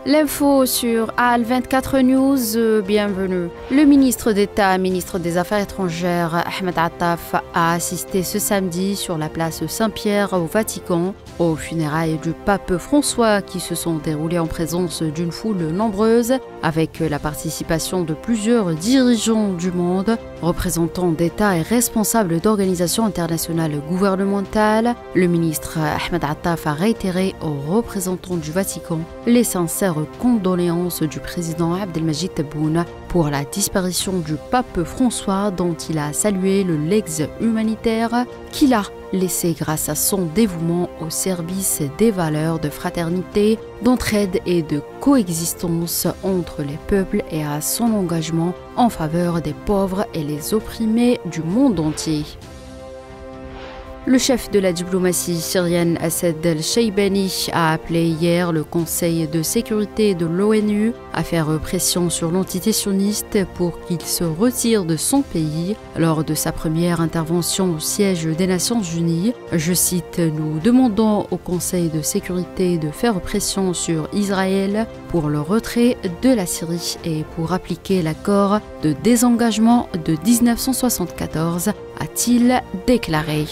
L'info sur Al24 News, bienvenue. Le ministre d'État, ministre des Affaires étrangères, Ahmed Attaf, a assisté ce samedi sur la place Saint-Pierre au Vatican aux funérailles du pape François qui se sont déroulées en présence d'une foule nombreuse avec la participation de plusieurs dirigeants du monde, représentants d'États et responsables d'organisations internationales gouvernementales. Le ministre Ahmed Attaf a réitéré aux représentants du Vatican les sincères condoléances du président Abdelmajid Tebboune pour la disparition du pape François dont il a salué le legs humanitaire qu'il a laissé grâce à son dévouement au service des valeurs de fraternité, d'entraide et de coexistence entre les peuples et à son engagement en faveur des pauvres et les opprimés du monde entier. Le chef de la diplomatie syrienne Assad El-Sheibani a appelé hier le Conseil de sécurité de l'ONU à faire pression sur l'entité sioniste pour qu'il se retire de son pays. Lors de sa première intervention au siège des Nations Unies, je cite, « Nous demandons au Conseil de sécurité de faire pression sur Israël pour le retrait de la Syrie et pour appliquer l'accord de désengagement de 1974 », a-t-il déclaré.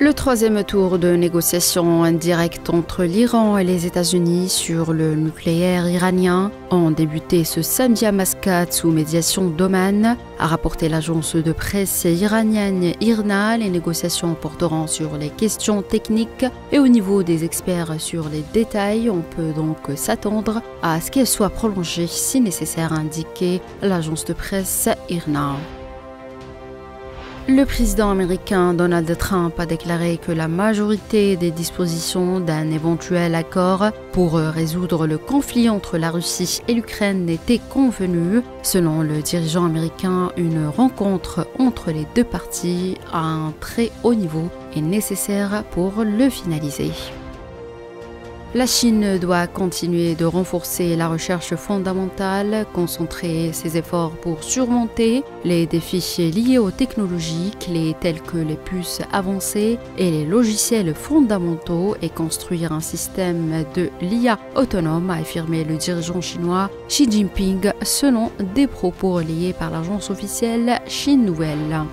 Le troisième tour de négociations indirectes entre l'Iran et les États-Unis sur le nucléaire iranien ont débuté ce samedi à Mascate sous médiation d'Oman, a rapporté l'agence de presse iranienne IRNA. Les négociations porteront sur les questions techniques et au niveau des experts sur les détails. On peut donc s'attendre à ce qu'elles soient prolongées si nécessaire, a indiqué l'agence de presse IRNA. Le président américain Donald Trump a déclaré que la majorité des dispositions d'un éventuel accord pour résoudre le conflit entre la Russie et l'Ukraine étaient convenues. Selon le dirigeant américain, une rencontre entre les deux parties à un très haut niveau est nécessaire pour le finaliser. La Chine doit continuer de renforcer la recherche fondamentale, concentrer ses efforts pour surmonter les défis liés aux technologies clés telles que les puces avancées et les logiciels fondamentaux et construire un système de l'IA autonome, a affirmé le dirigeant chinois Xi Jinping selon des propos relayés par l'agence officielle Chine Nouvelle.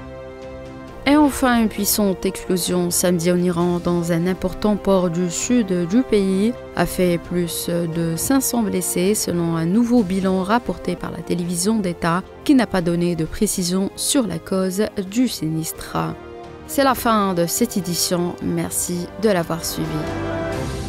Et enfin, une puissante explosion samedi en Iran dans un important port du sud du pays a fait plus de 500 blessés selon un nouveau bilan rapporté par la télévision d'État qui n'a pas donné de précision sur la cause du sinistre. C'est la fin de cette édition, merci de l'avoir suivi.